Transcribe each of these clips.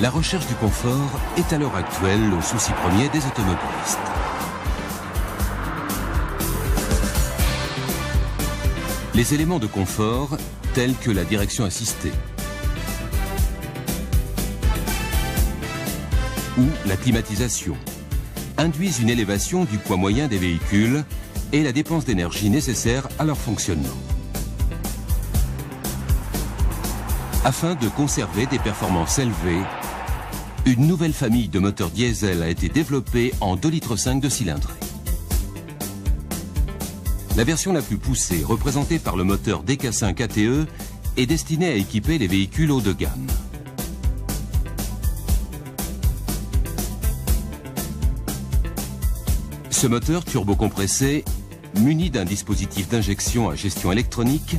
La recherche du confort est à l'heure actuelle le souci premier des automobilistes. Les éléments de confort, tels que la direction assistée ou la climatisation, induisent une élévation du poids moyen des véhicules et la dépense d'énergie nécessaire à leur fonctionnement. Afin de conserver des performances élevées, une nouvelle famille de moteurs diesel a été développée en 2,5 litres de cylindrée. La version la plus poussée, représentée par le moteur DK5 ATE, est destinée à équiper les véhicules haut de gamme. Ce moteur turbocompressé, muni d'un dispositif d'injection à gestion électronique,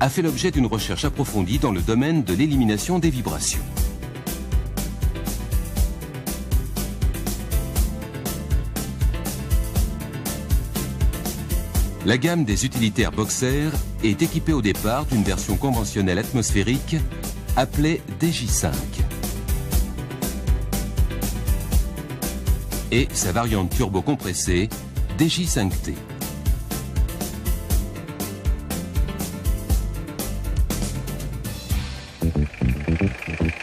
a fait l'objet d'une recherche approfondie dans le domaine de l'élimination des vibrations. La gamme des utilitaires Boxer est équipée au départ d'une version conventionnelle atmosphérique appelée DJ5 et sa variante turbo-compressée DJ5T.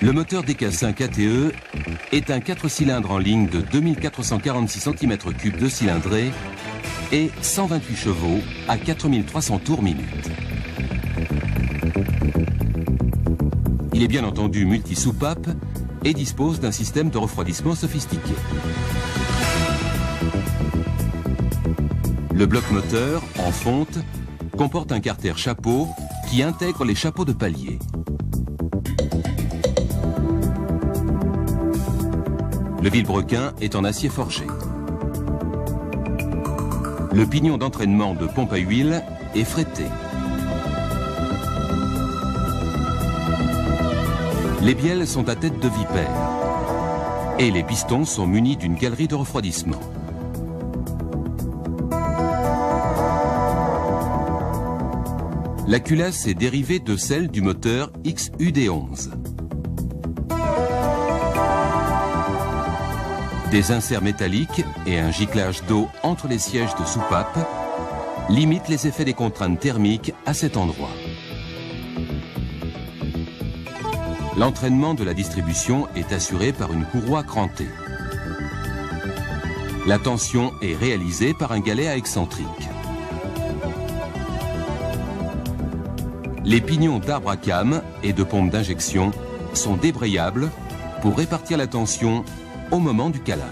Le moteur DK5 ATE est un 4 cylindres en ligne de 2446 cm3 de cylindrée et 128 chevaux à 4300 tours minute. Il est bien entendu multi-soupape et dispose d'un système de refroidissement sophistiqué. Le bloc moteur, en fonte, comporte un carter chapeau qui intègre les chapeaux de palier. Le vilebrequin est en acier forgé. Le pignon d'entraînement de pompe à huile est fretté. Les bielles sont à tête de vipère. Et les pistons sont munis d'une galerie de refroidissement. La culasse est dérivée de celle du moteur XUD11. Des inserts métalliques et un giclage d'eau entre les sièges de soupape limitent les effets des contraintes thermiques à cet endroit. L'entraînement de la distribution est assuré par une courroie crantée. La tension est réalisée par un galet à excentrique. Les pignons d'arbre à cames et de pompe d'injection sont débrayables pour répartir la tension au moment du calage.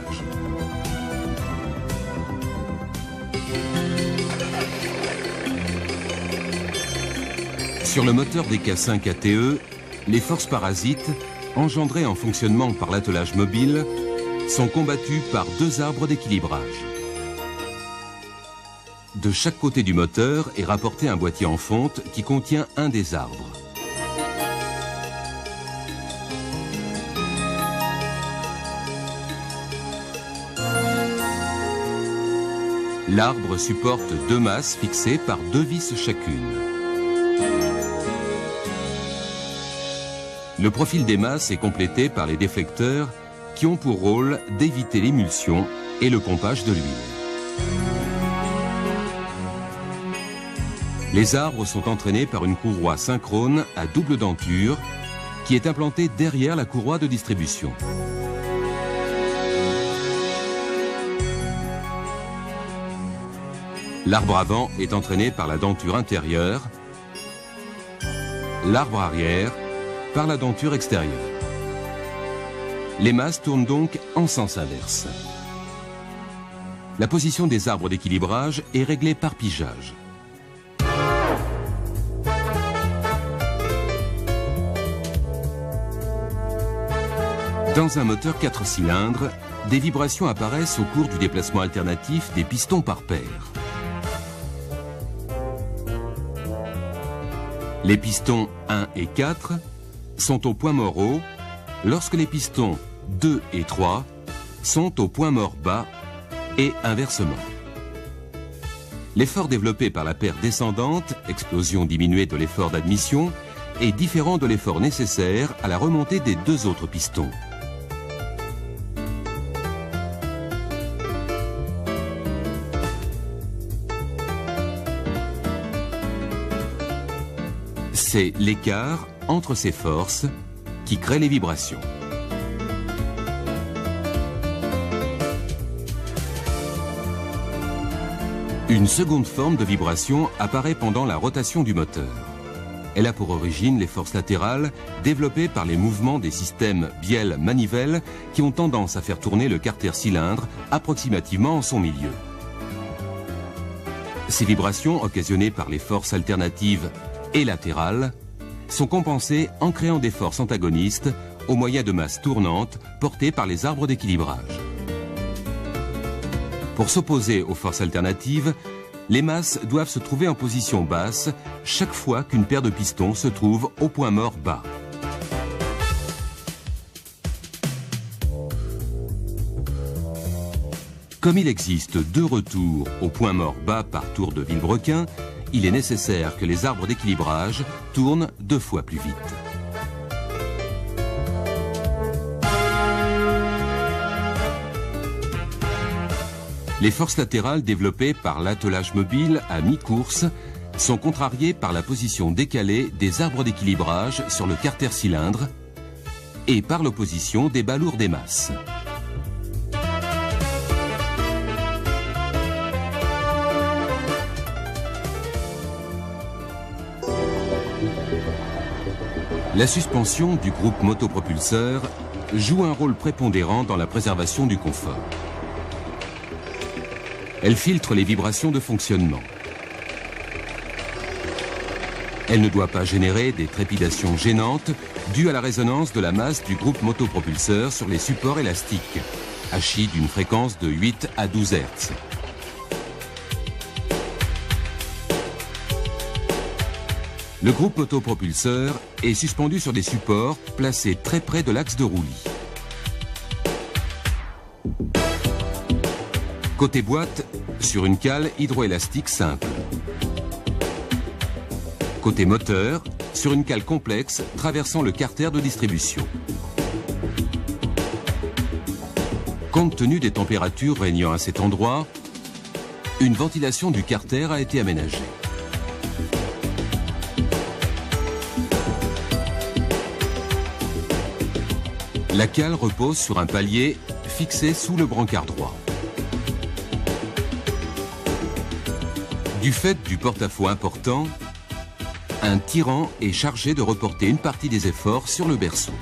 Sur le moteur DK5 ATE, les forces parasites, engendrées en fonctionnement par l'attelage mobile, sont combattues par deux arbres d'équilibrage. De chaque côté du moteur est rapporté un boîtier en fonte qui contient un des arbres. L'arbre supporte deux masses fixées par deux vis chacune. Le profil des masses est complété par les déflecteurs qui ont pour rôle d'éviter l'émulsion et le pompage de l'huile. Les arbres sont entraînés par une courroie synchrone à double denture qui est implantée derrière la courroie de distribution. L'arbre avant est entraîné par la denture intérieure, l'arbre arrière par la denture extérieure. Les masses tournent donc en sens inverse. La position des arbres d'équilibrage est réglée par pigeage. Dans un moteur 4 cylindres, des vibrations apparaissent au cours du déplacement alternatif des pistons par paire. Les pistons 1 et 4 sont au point mort haut, lorsque les pistons 2 et 3 sont au point mort bas et inversement. L'effort développé par la paire descendante, explosion diminuée de l'effort d'admission, est différent de l'effort nécessaire à la remontée des deux autres pistons. C'est l'écart entre ces forces qui crée les vibrations. Une seconde forme de vibration apparaît pendant la rotation du moteur. Elle a pour origine les forces latérales développées par les mouvements des systèmes bielle-manivelle qui ont tendance à faire tourner le carter-cylindre approximativement en son milieu. Ces vibrations, occasionnées par les forces alternatives et latérales, sont compensées en créant des forces antagonistes au moyen de masses tournantes portées par les arbres d'équilibrage. Pour s'opposer aux forces alternatives, les masses doivent se trouver en position basse chaque fois qu'une paire de pistons se trouve au point mort bas. Comme il existe 2 retours au point mort bas par tour de vilebrequin, il est nécessaire que les arbres d'équilibrage tournent 2 fois plus vite. Les forces latérales développées par l'attelage mobile à mi-course sont contrariées par la position décalée des arbres d'équilibrage sur le carter-cylindre et par l'opposition des bas lourds des masses. La suspension du groupe motopropulseur joue un rôle prépondérant dans la préservation du confort. Elle filtre les vibrations de fonctionnement. Elle ne doit pas générer des trépidations gênantes dues à la résonance de la masse du groupe motopropulseur sur les supports élastiques, hachis d'une fréquence de 8 à 12 Hz. Le groupe motopropulseur est suspendu sur des supports placés très près de l'axe de roulis. Côté boîte, sur une cale hydroélastique simple. Côté moteur, sur une cale complexe traversant le carter de distribution. Compte tenu des températures régnant à cet endroit, une ventilation du carter a été aménagée. La cale repose sur un palier fixé sous le brancard droit. Du fait du porte-à-faux important, un tirant est chargé de reporter une partie des efforts sur le berceau.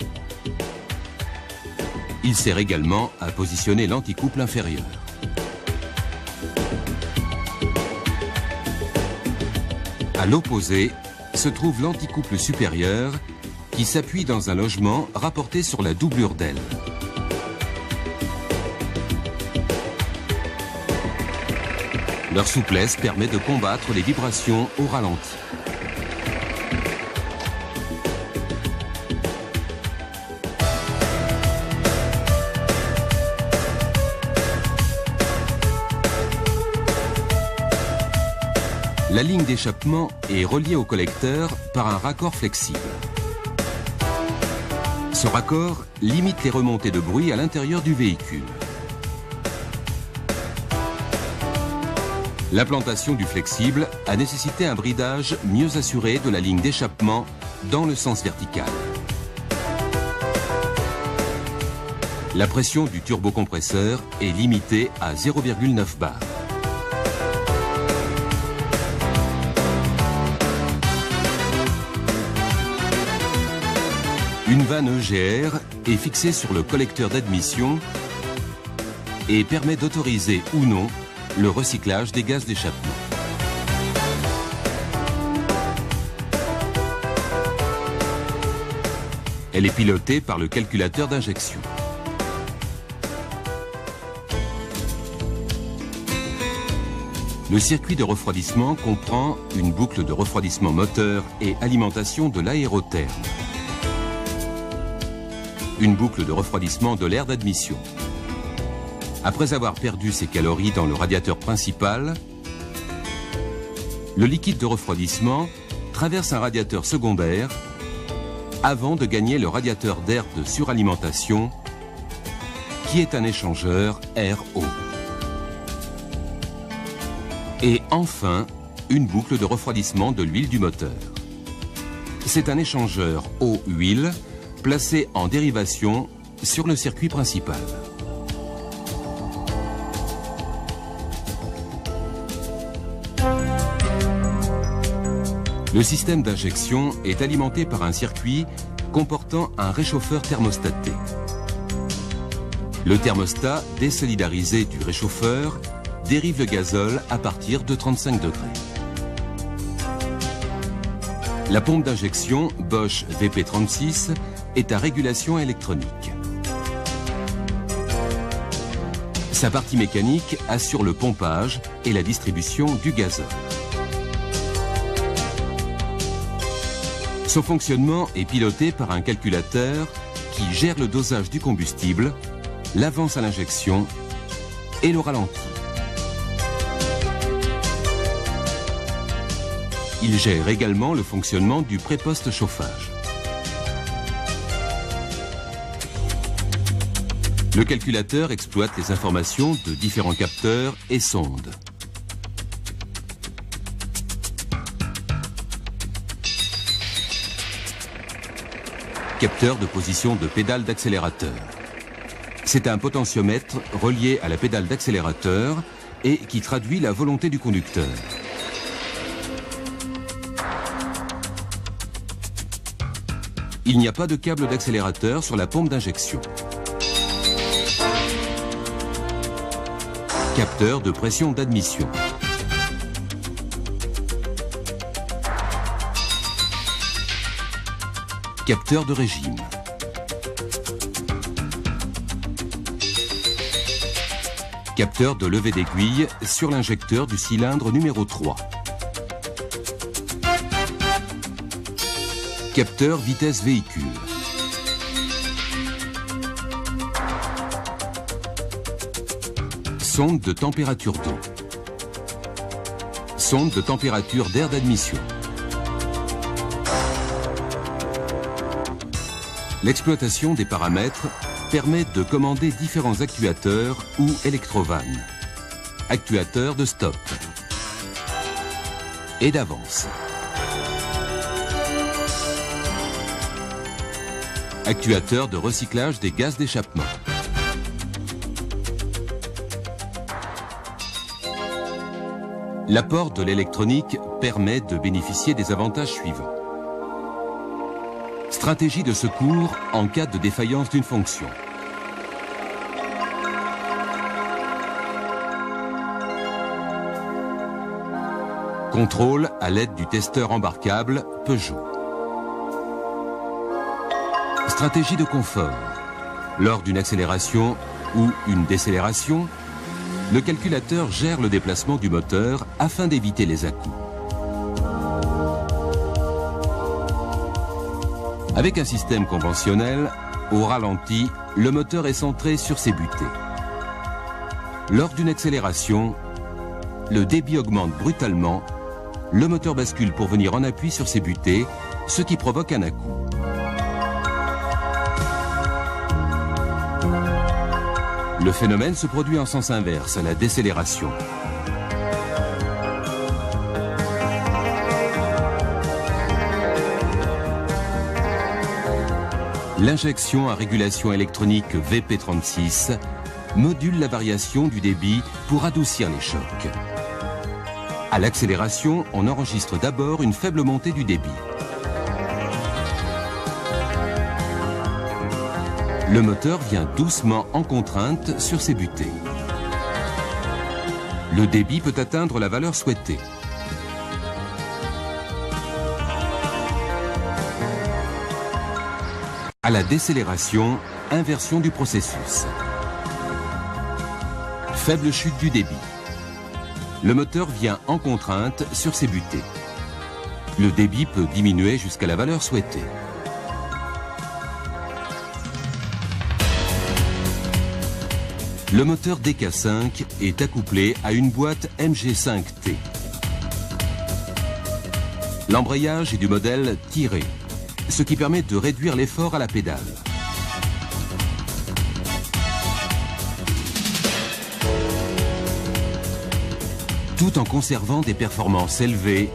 Il sert également à positionner l'anticouple inférieur. À l'opposé se trouve l'anticouple supérieur qui s'appuie dans un logement rapporté sur la doublure d'aile. Leur souplesse permet de combattre les vibrations au ralenti. La ligne d'échappement est reliée au collecteur par un raccord flexible. Ce raccord limite les remontées de bruit à l'intérieur du véhicule. L'implantation du flexible a nécessité un bridage mieux assuré de la ligne d'échappement dans le sens vertical. La pression du turbocompresseur est limitée à 0,9 bar. Une vanne EGR est fixée sur le collecteur d'admission et permet d'autoriser ou non le recyclage des gaz d'échappement. Elle est pilotée par le calculateur d'injection. Le circuit de refroidissement comprend une boucle de refroidissement moteur et alimentation de l'aérotherme. Une boucle de refroidissement de l'air d'admission. Après avoir perdu ses calories dans le radiateur principal, le liquide de refroidissement traverse un radiateur secondaire avant de gagner le radiateur d'air de suralimentation, qui est un échangeur air-eau. Et enfin, une boucle de refroidissement de l'huile du moteur. C'est un échangeur eau-huile placé en dérivation sur le circuit principal. Le système d'injection est alimenté par un circuit comportant un réchauffeur thermostaté. Le thermostat désolidarisé du réchauffeur dérive le gazole à partir de 35 degrés. La pompe d'injection Bosch VP36 est à régulation électronique. Sa partie mécanique assure le pompage et la distribution du gazole. Son fonctionnement est piloté par un calculateur qui gère le dosage du combustible, l'avance à l'injection et le ralenti. Il gère également le fonctionnement du pré-poste chauffage. Le calculateur exploite les informations de différents capteurs et sondes. Capteur de position de pédale d'accélérateur. C'est un potentiomètre relié à la pédale d'accélérateur et qui traduit la volonté du conducteur. Il n'y a pas de câble d'accélérateur sur la pompe d'injection. Capteur de pression d'admission. Capteur de régime. Capteur de levée d'aiguille sur l'injecteur du cylindre numéro 3. Capteur vitesse véhicule. Sonde de température d'eau. Sonde de température d'air d'admission. L'exploitation des paramètres permet de commander différents actuateurs ou électrovannes. Actuateurs de stop et d'avance. Actuateur de recyclage des gaz d'échappement. L'apport de l'électronique permet de bénéficier des avantages suivants. Stratégie de secours en cas de défaillance d'une fonction. Contrôle à l'aide du testeur embarquable Peugeot. Stratégie de confort. Lors d'une accélération ou une décélération, le calculateur gère le déplacement du moteur afin d'éviter les à-coups. Avec un système conventionnel, au ralenti, le moteur est centré sur ses butées. Lors d'une accélération, le débit augmente brutalement, le moteur bascule pour venir en appui sur ses butées, ce qui provoque un à-coup. Le phénomène se produit en sens inverse à la décélération. L'injection à régulation électronique VP36 module la variation du débit pour adoucir les chocs. À l'accélération, on enregistre d'abord une faible montée du débit. Le moteur vient doucement en contrainte sur ses butées. Le débit peut atteindre la valeur souhaitée. À la décélération, inversion du processus. Faible chute du débit. Le moteur vient en contrainte sur ses butées. Le débit peut diminuer jusqu'à la valeur souhaitée. Le moteur DK5 est accouplé à une boîte MG5T. L'embrayage est du modèle tiré. ce qui permet de réduire l'effort à la pédale. Tout en conservant des performances élevées,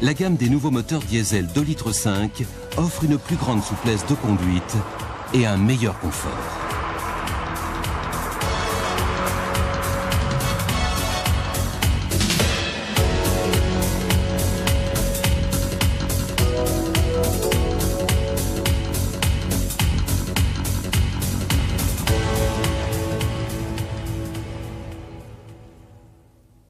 la gamme des nouveaux moteurs diesel 2,5 litres offre une plus grande souplesse de conduite et un meilleur confort.